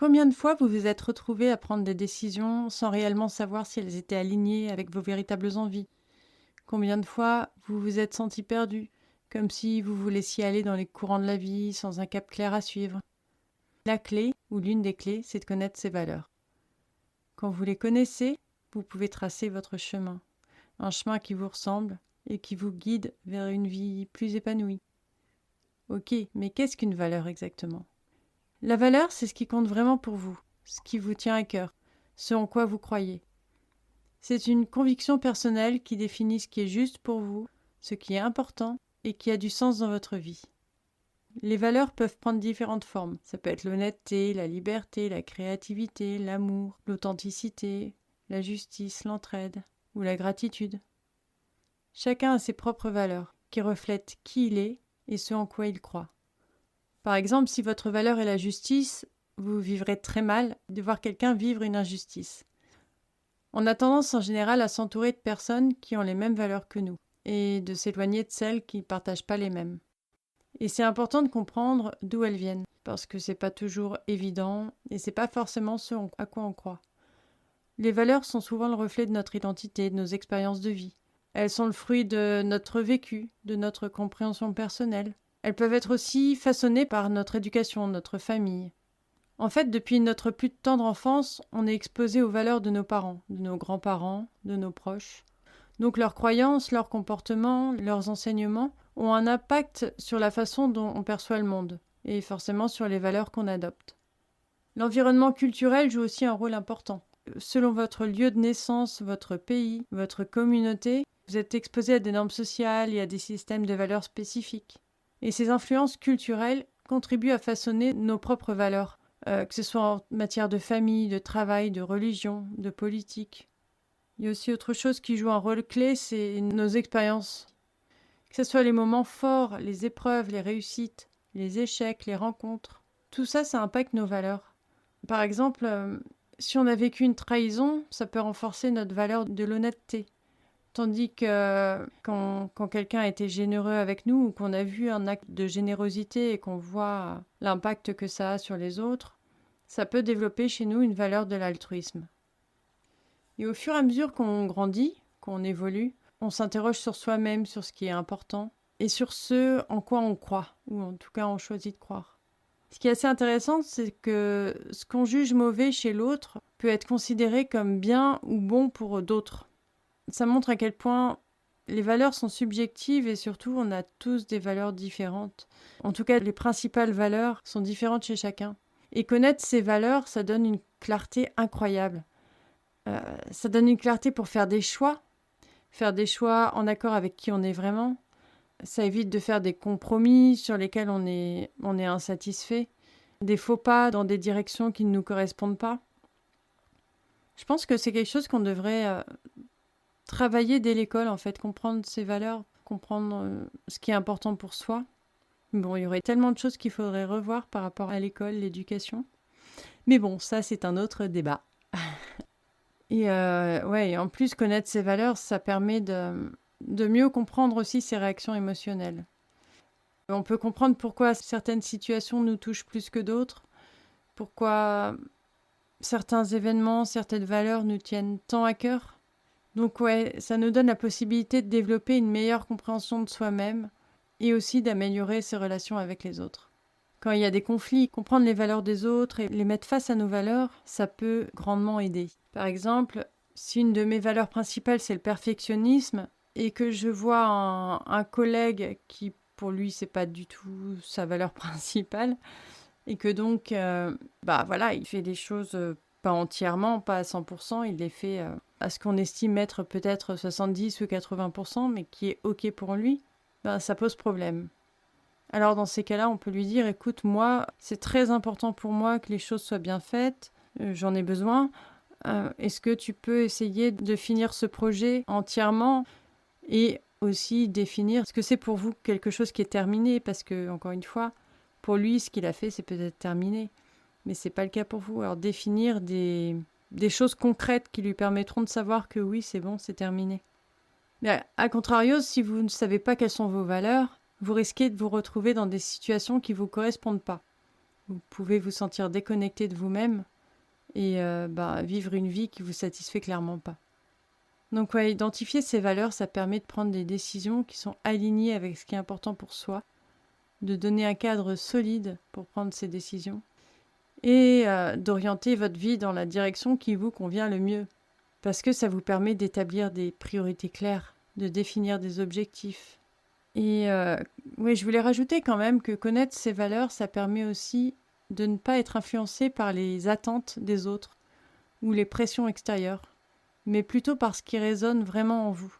Combien de fois vous vous êtes retrouvé à prendre des décisions sans réellement savoir si elles étaient alignées avec vos véritables envies? Combien de fois vous vous êtes senti perdu, comme si vous vous laissiez aller dans les courants de la vie sans un cap clair à suivre? La clé, ou l'une des clés, c'est de connaître ses valeurs. Quand vous les connaissez, vous pouvez tracer votre chemin, un chemin qui vous ressemble et qui vous guide vers une vie plus épanouie. Ok, mais qu'est-ce qu'une valeur exactement? La valeur, c'est ce qui compte vraiment pour vous, ce qui vous tient à cœur, ce en quoi vous croyez. C'est une conviction personnelle qui définit ce qui est juste pour vous, ce qui est important et qui a du sens dans votre vie. Les valeurs peuvent prendre différentes formes. Ça peut être l'honnêteté, la liberté, la créativité, l'amour, l'authenticité, la justice, l'entraide ou la gratitude. Chacun a ses propres valeurs qui reflètent qui il est et ce en quoi il croit. Par exemple, si votre valeur est la justice, vous vivrez très mal de voir quelqu'un vivre une injustice. On a tendance en général à s'entourer de personnes qui ont les mêmes valeurs que nous et de s'éloigner de celles qui ne partagent pas les mêmes. Et c'est important de comprendre d'où elles viennent, parce que c'est pas toujours évident et c'est pas forcément ce à quoi on croit. Les valeurs sont souvent le reflet de notre identité, de nos expériences de vie. Elles sont le fruit de notre vécu, de notre compréhension personnelle. Elles peuvent être aussi façonnées par notre éducation, notre famille. En fait, depuis notre plus tendre enfance, on est exposé aux valeurs de nos parents, de nos grands-parents, de nos proches. Donc leurs croyances, leurs comportements, leurs enseignements ont un impact sur la façon dont on perçoit le monde, et forcément sur les valeurs qu'on adopte. L'environnement culturel joue aussi un rôle important. Selon votre lieu de naissance, votre pays, votre communauté, vous êtes exposé à des normes sociales et à des systèmes de valeurs spécifiques. Et ces influences culturelles contribuent à façonner nos propres valeurs, que ce soit en matière de famille, de travail, de religion, de politique. Il y a aussi autre chose qui joue un rôle clé, c'est nos expériences. Que ce soit les moments forts, les épreuves, les réussites, les échecs, les rencontres. Tout ça, ça impacte nos valeurs. Par exemple, si on a vécu une trahison, ça peut renforcer notre valeur de l'honnêteté. Tandis que quand quelqu'un a été généreux avec nous ou qu'on a vu un acte de générosité et qu'on voit l'impact que ça a sur les autres, ça peut développer chez nous une valeur de l'altruisme. Et au fur et à mesure qu'on grandit, qu'on évolue, on s'interroge sur soi-même, sur ce qui est important et sur ce en quoi on croit, ou en tout cas on choisit de croire. Ce qui est assez intéressant, c'est que ce qu'on juge mauvais chez l'autre peut être considéré comme bien ou bon pour d'autres. Ça montre à quel point les valeurs sont subjectives et surtout on a tous des valeurs différentes. En tout cas, les principales valeurs sont différentes chez chacun. Et connaître ces valeurs, ça donne une clarté incroyable. Ça donne une clarté pour faire des choix en accord avec qui on est vraiment. Ça évite de faire des compromis sur lesquels on est insatisfait, des faux pas dans des directions qui ne nous correspondent pas. Je pense que c'est quelque chose qu'on devrait travailler dès l'école, en fait, comprendre ses valeurs, comprendre ce qui est important pour soi. Bon, il y aurait tellement de choses qu'il faudrait revoir par rapport à l'école, l'éducation. Mais bon, ça, c'est un autre débat. Et ouais, en plus, connaître ses valeurs, ça permet de mieux comprendre aussi ses réactions émotionnelles. On peut comprendre pourquoi certaines situations nous touchent plus que d'autres, pourquoi certains événements, certaines valeurs nous tiennent tant à cœur. Donc ouais, ça nous donne la possibilité de développer une meilleure compréhension de soi-même et aussi d'améliorer ses relations avec les autres. Quand il y a des conflits, comprendre les valeurs des autres et les mettre face à nos valeurs, ça peut grandement aider. Par exemple, si une de mes valeurs principales c'est le perfectionnisme et que je vois un collègue qui pour lui c'est pas du tout sa valeur principale et que donc voilà, il fait les choses pas entièrement, pas à 100%, il les fait à ce qu'on estime être peut-être 70 ou 80%, mais qui est OK pour lui, ça pose problème. Alors dans ces cas-là, on peut lui dire, écoute, moi, c'est très important pour moi que les choses soient bien faites, j'en ai besoin. Est-ce que tu peux essayer de finir ce projet entièrement et aussi définir ce que c'est pour vous quelque chose qui est terminé, parce que, encore une fois, pour lui, ce qu'il a fait, c'est peut-être terminé, mais c'est pas le cas pour vous. Alors définir des choses concrètes qui lui permettront de savoir que oui, c'est bon, c'est terminé. Mais à contrario, si vous ne savez pas quelles sont vos valeurs, vous risquez de vous retrouver dans des situations qui ne vous correspondent pas. Vous pouvez vous sentir déconnecté de vous-même et vivre une vie qui vous satisfait clairement pas. Donc ouais, identifier ces valeurs, ça permet de prendre des décisions qui sont alignées avec ce qui est important pour soi, de donner un cadre solide pour prendre ces décisions et d'orienter votre vie dans la direction qui vous convient le mieux. Parce que ça vous permet d'établir des priorités claires, de définir des objectifs. Et oui, je voulais rajouter quand même que connaître ces valeurs, ça permet aussi de ne pas être influencé par les attentes des autres ou les pressions extérieures, mais plutôt par ce qui résonne vraiment en vous.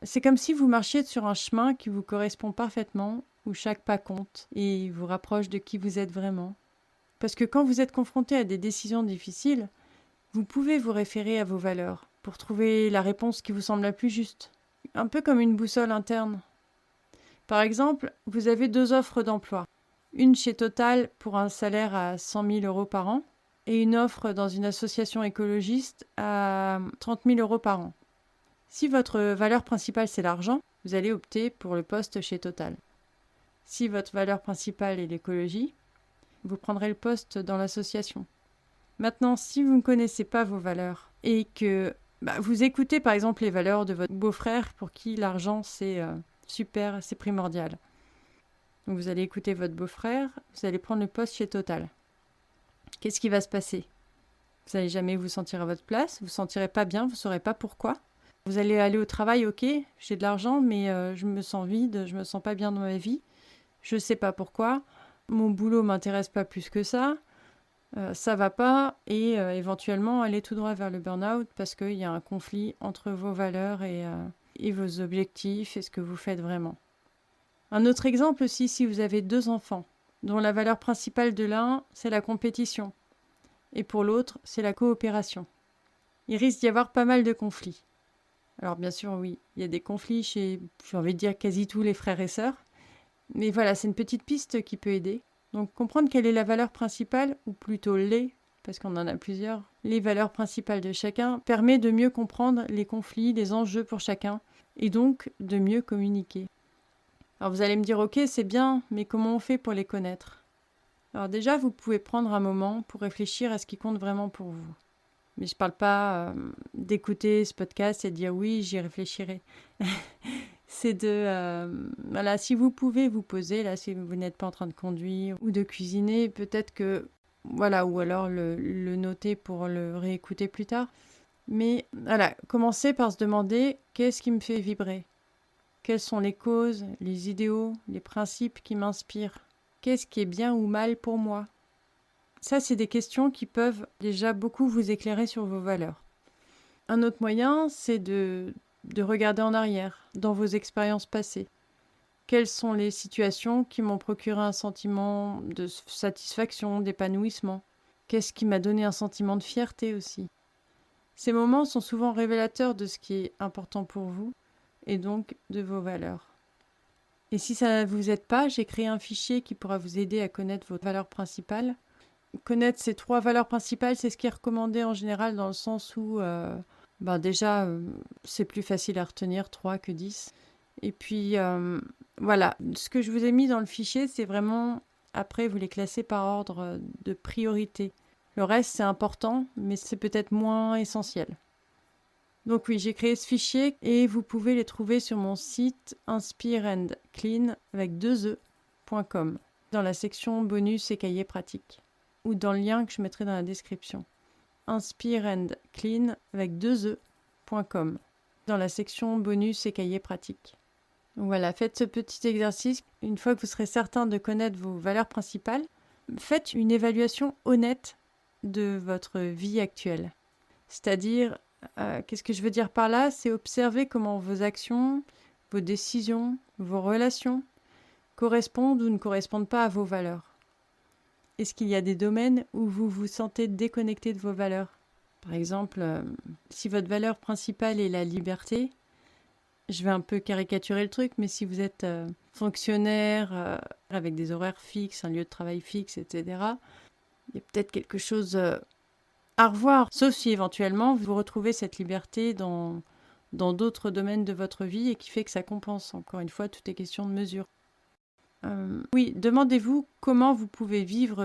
C'est comme si vous marchiez sur un chemin qui vous correspond parfaitement, où chaque pas compte et vous rapproche de qui vous êtes vraiment. Parce que quand vous êtes confronté à des décisions difficiles, vous pouvez vous référer à vos valeurs pour trouver la réponse qui vous semble la plus juste. Un peu comme une boussole interne. Par exemple, vous avez 2 offres d'emploi. Une chez Total pour un salaire à 100 000 € par an et une offre dans une association écologiste à 30 000 € par an. Si votre valeur principale c'est l'argent, vous allez opter pour le poste chez Total. Si votre valeur principale est l'écologie, vous prendrez le poste dans l'association. Maintenant, si vous ne connaissez pas vos valeurs et que vous écoutez par exemple les valeurs de votre beau-frère pour qui l'argent c'est super, c'est primordial. Donc vous allez écouter votre beau-frère, vous allez prendre le poste chez Total. Qu'est-ce qui va se passer? Vous n'allez jamais vous sentir à votre place, vous ne vous sentirez pas bien, vous ne saurez pas pourquoi. Vous allez aller au travail, ok, j'ai de l'argent, mais je me sens vide, je me sens pas bien dans ma vie. Je ne sais pas pourquoi. Mon boulot ne m'intéresse pas plus que ça. Ça va pas et éventuellement aller tout droit vers le burn-out parce qu'il y a un conflit entre vos valeurs et vos objectifs et ce que vous faites vraiment. Un autre exemple aussi, si vous avez 2 enfants, dont la valeur principale de l'un, c'est la compétition, et pour l'autre, c'est la coopération. Il risque d'y avoir pas mal de conflits. Alors bien sûr, oui, il y a des conflits chez, j'ai envie de dire, quasi tous les frères et sœurs, mais voilà, c'est une petite piste qui peut aider. Donc comprendre quelle est la valeur principale, ou plutôt parce qu'on en a plusieurs, les valeurs principales de chacun, permet de mieux comprendre les conflits, les enjeux pour chacun, et donc de mieux communiquer. Alors vous allez me dire, ok, c'est bien, mais comment on fait pour les connaître? Alors déjà, vous pouvez prendre un moment pour réfléchir à ce qui compte vraiment pour vous. Mais je ne parle pas d'écouter ce podcast et de dire oui, j'y réfléchirai. C'est voilà, si vous pouvez vous poser, là, si vous n'êtes pas en train de conduire ou de cuisiner, peut-être que, voilà, ou alors le noter pour le réécouter plus tard. Mais voilà, commencez par se demander qu'est-ce qui me fait vibrer? Quelles sont les causes, les idéaux, les principes qui m'inspirent? Qu'est-ce qui est bien ou mal pour moi? Ça, c'est des questions qui peuvent déjà beaucoup vous éclairer sur vos valeurs. Un autre moyen, c'est de regarder en arrière, dans vos expériences passées. Quelles sont les situations qui m'ont procuré un sentiment de satisfaction, d'épanouissement? Qu'est-ce qui m'a donné un sentiment de fierté aussi? Ces moments sont souvent révélateurs de ce qui est important pour vous et donc de vos valeurs. Et si ça ne vous aide pas, j'ai créé un fichier qui pourra vous aider à connaître vos valeurs principales. Connaître ces 3 valeurs principales, c'est ce qui est recommandé en général dans le sens où déjà, c'est plus facile à retenir 3 que 10. Et puis, voilà, ce que je vous ai mis dans le fichier, c'est vraiment, après, vous les classez par ordre de priorité. Le reste, c'est important, mais c'est peut-être moins essentiel. Donc oui, j'ai créé ce fichier et vous pouvez les trouver sur mon site inspireandclean avec 2e.com dans la section bonus et cahiers pratiques ou dans le lien que je mettrai dans la description. inspireandclean avec 2e.com dans la section bonus et cahiers pratiques. Donc voilà, faites ce petit exercice. Une fois que vous serez certain de connaître vos valeurs principales, faites une évaluation honnête de votre vie actuelle. C'est-à-dire, qu'est-ce que je veux dire par là? C'est observer comment vos actions, vos décisions, vos relations correspondent ou ne correspondent pas à vos valeurs. Est-ce qu'il y a des domaines où vous vous sentez déconnecté de vos valeurs? Par exemple, si votre valeur principale est la liberté, je vais un peu caricaturer le truc, mais si vous êtes fonctionnaire avec des horaires fixes, un lieu de travail fixe, etc., il y a peut-être quelque chose à revoir, sauf si éventuellement vous retrouvez cette liberté dans d'autres domaines de votre vie et qui fait que ça compense. Encore une fois, tout est question de mesure. Oui, demandez-vous comment vous pouvez vivre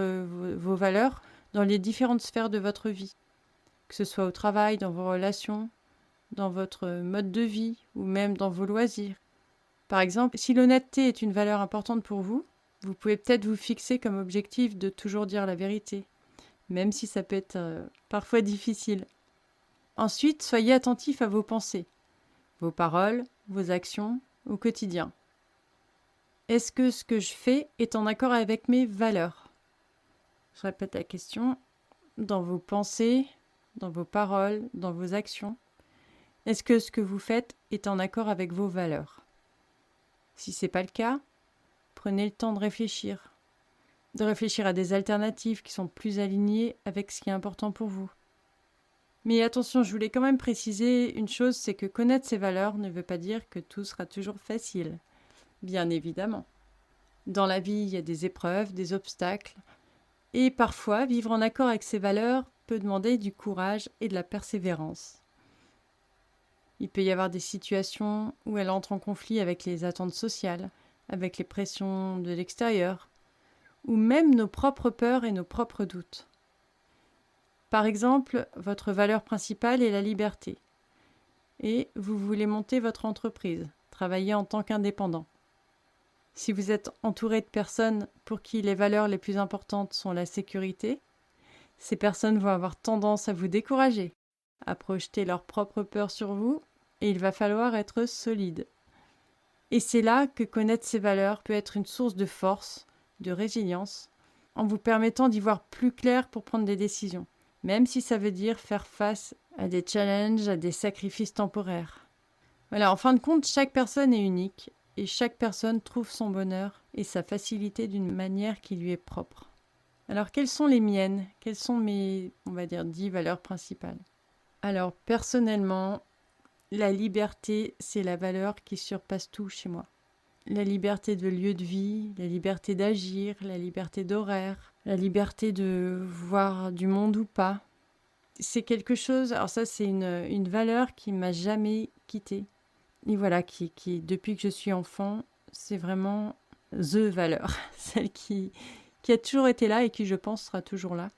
vos valeurs dans les différentes sphères de votre vie, que ce soit au travail, dans vos relations, dans votre mode de vie ou même dans vos loisirs. Par exemple, si l'honnêteté est une valeur importante pour vous, vous pouvez peut-être vous fixer comme objectif de toujours dire la vérité, même si ça peut être parfois difficile. Ensuite, soyez attentif à vos pensées, vos paroles, vos actions au quotidien. Est-ce que ce que je fais est en accord avec mes valeurs? Je répète la question. Dans vos pensées, dans vos paroles, dans vos actions, est-ce que ce que vous faites est en accord avec vos valeurs? Si ce n'est pas le cas, prenez le temps de réfléchir à des alternatives qui sont plus alignées avec ce qui est important pour vous. Mais attention, je voulais quand même préciser une chose, c'est que connaître ses valeurs ne veut pas dire que tout sera toujours facile. Bien évidemment. Dans la vie, il y a des épreuves, des obstacles, et parfois, vivre en accord avec ses valeurs peut demander du courage et de la persévérance. Il peut y avoir des situations où elle entre en conflit avec les attentes sociales, avec les pressions de l'extérieur, ou même nos propres peurs et nos propres doutes. Par exemple, votre valeur principale est la liberté, et vous voulez monter votre entreprise, travailler en tant qu'indépendant. Si vous êtes entouré de personnes pour qui les valeurs les plus importantes sont la sécurité, ces personnes vont avoir tendance à vous décourager, à projeter leurs propres peurs sur vous, et il va falloir être solide. Et c'est là que connaître ces valeurs peut être une source de force, de résilience, en vous permettant d'y voir plus clair pour prendre des décisions, même si ça veut dire faire face à des challenges, à des sacrifices temporaires. Voilà, en fin de compte, chaque personne est unique, et chaque personne trouve son bonheur et sa facilité d'une manière qui lui est propre. Alors, quelles sont les miennes? Quelles sont mes, on va dire, 10 valeurs principales? Alors, personnellement, la liberté, c'est la valeur qui surpasse tout chez moi. La liberté de lieu de vie, la liberté d'agir, la liberté d'horaire, la liberté de voir du monde ou pas. C'est quelque chose, alors ça c'est une valeur qui m'a jamais quittée. Et voilà, qui depuis que je suis enfant, c'est vraiment the valeur, celle qui a toujours été là et qui je pense sera toujours là.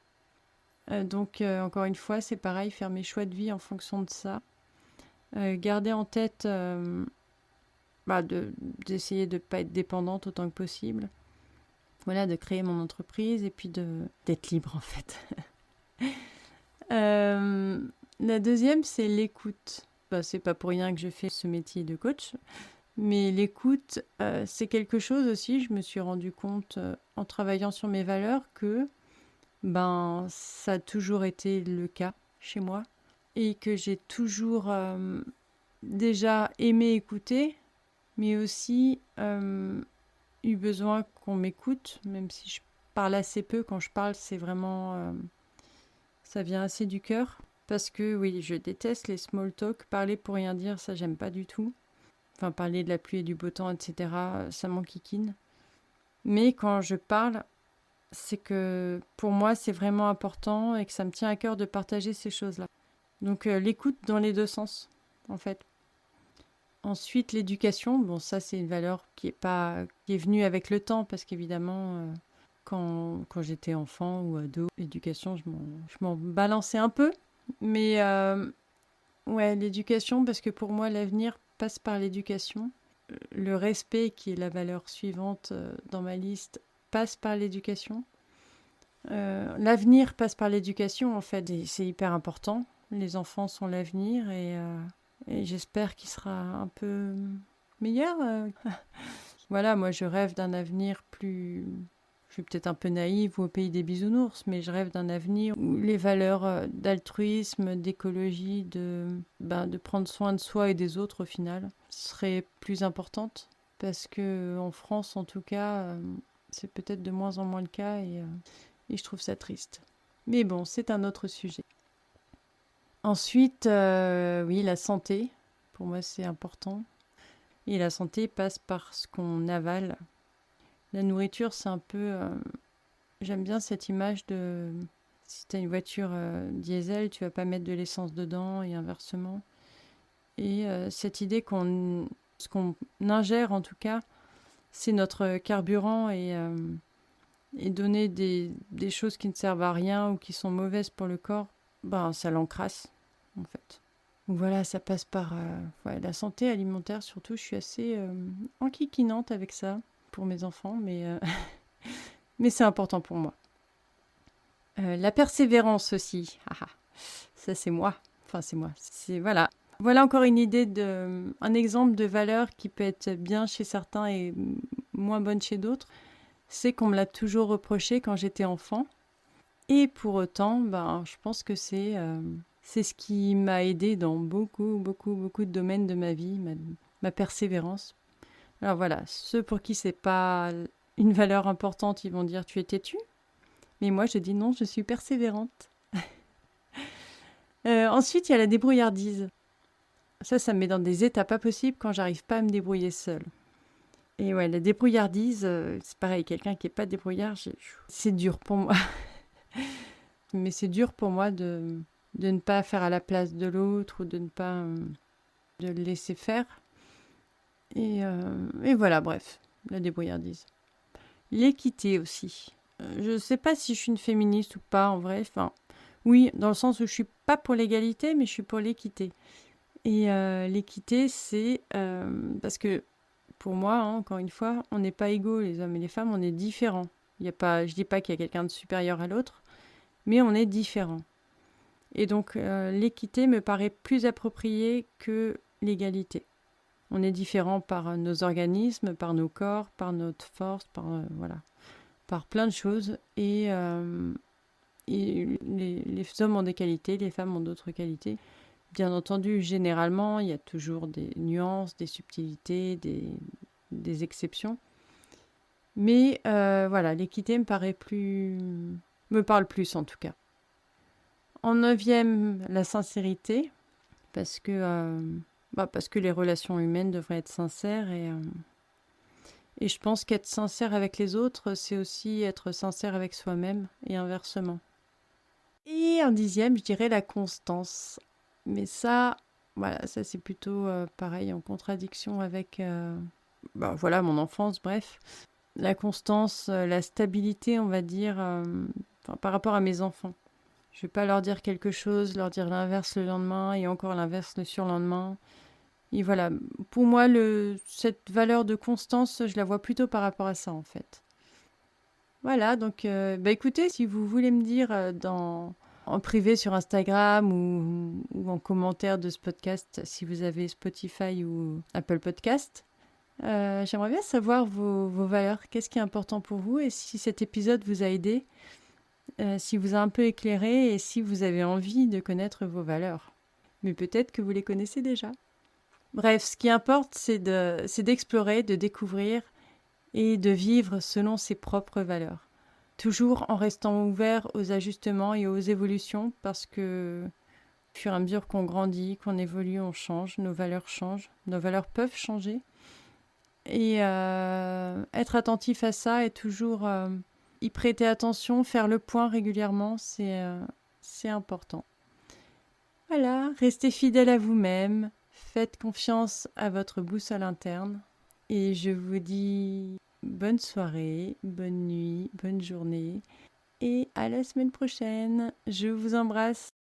Donc encore une fois, c'est pareil, faire mes choix de vie en fonction de ça. Garder en tête d'essayer de ne pas être dépendante autant que possible. Voilà, de créer mon entreprise et puis d'être libre en fait. La deuxième, c'est l'écoute. C'est pas pour rien que je fais ce métier de coach, mais l'écoute, c'est quelque chose aussi, je me suis rendu compte en travaillant sur mes valeurs que ça a toujours été le cas chez moi et que j'ai toujours déjà aimé écouter, mais aussi eu besoin qu'on m'écoute, même si je parle assez peu. Quand je parle, c'est vraiment... ça vient assez du cœur. Parce que oui, je déteste les small talk, parler pour rien dire, ça j'aime pas du tout. Enfin, parler de la pluie et du beau temps, etc., ça m'enquiquine. Mais quand je parle, c'est que pour moi, c'est vraiment important et que ça me tient à cœur de partager ces choses-là. Donc l'écoute dans les deux sens, en fait. Ensuite, l'éducation, bon ça c'est une valeur qui est venue avec le temps, parce qu'évidemment, quand j'étais enfant ou ado, l'éducation, je m'en balançais un peu. Mais ouais, l'éducation, parce que pour moi, l'avenir passe par l'éducation. Le respect, qui est la valeur suivante dans ma liste, passe par l'éducation. L'avenir passe par l'éducation, en fait, et c'est hyper important. Les enfants sont l'avenir et j'espère qu'il sera un peu meilleur. Voilà, moi je rêve d'un avenir plus... Je suis peut-être un peu naïve ou au pays des bisounours, mais je rêve d'un avenir où les valeurs d'altruisme, d'écologie, de prendre soin de soi et des autres au final, seraient plus importantes. Parce que en France, en tout cas, c'est peut-être de moins en moins le cas et je trouve ça triste. Mais bon, c'est un autre sujet. Ensuite, oui, la santé. Pour moi, c'est important. Et la santé passe par ce qu'on avale. La nourriture, c'est un peu... j'aime bien cette image de... Si tu as une voiture diesel, tu vas pas mettre de l'essence dedans et inversement. Et cette idée ce qu'on ingère en tout cas, c'est notre carburant et donner des choses qui ne servent à rien ou qui sont mauvaises pour le corps, ben, ça l'encrasse, en fait. Donc voilà, ça passe par la santé alimentaire, surtout. Je suis assez enquiquinante avec ça pour mes enfants, mais c'est important pour moi. La persévérance aussi. Ça, c'est moi. Enfin, c'est moi. Voilà. Voilà encore une idée un exemple de valeur qui peut être bien chez certains et moins bonne chez d'autres. C'est qu'on me l'a toujours reproché quand j'étais enfant. Et pour autant, ben, je pense que c'est ce qui m'a aidé dans beaucoup, beaucoup, beaucoup de domaines de ma vie, ma persévérance. Alors voilà, ceux pour qui c'est pas une valeur importante, ils vont dire tu es têtu. Mais moi, je dis non, je suis persévérante. Ensuite, il y a la débrouillardise. Ça me met dans des états pas possibles quand j'arrive pas à me débrouiller seule. Et ouais, la débrouillardise, c'est pareil, quelqu'un qui n'est pas débrouillard, c'est dur pour moi. Mais c'est dur pour moi de ne pas faire à la place de l'autre ou de ne pas de le laisser faire. Et voilà, bref, la débrouillardise. L'équité aussi. Je ne sais pas si je suis une féministe ou pas, en vrai. Enfin, oui, dans le sens où je suis pas pour l'égalité, mais je suis pour l'équité. Et l'équité, c'est parce que pour moi, hein, encore une fois, on n'est pas égaux, les hommes et les femmes, on est différents. Je ne dis pas qu'il y a quelqu'un de supérieur à l'autre, mais on est différents. Et donc, l'équité me paraît plus appropriée que l'égalité. On est différents par nos organismes, par nos corps, par notre force, par plein de choses. Et les hommes ont des qualités, les femmes ont d'autres qualités. Bien entendu, généralement, il y a toujours des nuances, des subtilités, des exceptions. Mais voilà, l'équité me parle plus en tout cas. En 9e, la sincérité, parce que les relations humaines devraient être sincères et je pense qu'être sincère avec les autres, c'est aussi être sincère avec soi-même et inversement. Et en 10e, je dirais la constance. Mais ça, voilà, ça c'est plutôt pareil, en contradiction avec mon enfance, bref. La constance, la stabilité, on va dire, par rapport à mes enfants. Je ne vais pas leur dire quelque chose, leur dire l'inverse le lendemain et encore l'inverse le surlendemain. Et voilà, pour moi, cette valeur de constance, je la vois plutôt par rapport à ça, en fait. Voilà, donc écoutez, si vous voulez me dire en privé sur Instagram ou en commentaire de ce podcast, si vous avez Spotify ou Apple Podcast, j'aimerais bien savoir vos valeurs. Qu'est-ce qui est important pour vous et si cet épisode vous a aidé, si vous a un peu éclairé et si vous avez envie de connaître vos valeurs. Mais peut-être que vous les connaissez déjà. Bref, ce qui importe, c'est d'explorer, de découvrir et de vivre selon ses propres valeurs. Toujours en restant ouvert aux ajustements et aux évolutions parce que au fur et à mesure qu'on grandit, qu'on évolue, on change, nos valeurs changent, nos valeurs peuvent changer. Et être attentif à ça et toujours y prêter attention, faire le point régulièrement, c'est important. Voilà, restez fidèle à vous-même, faites confiance à votre boussole interne et je vous dis bonne soirée, bonne nuit, bonne journée et à la semaine prochaine. Je vous embrasse.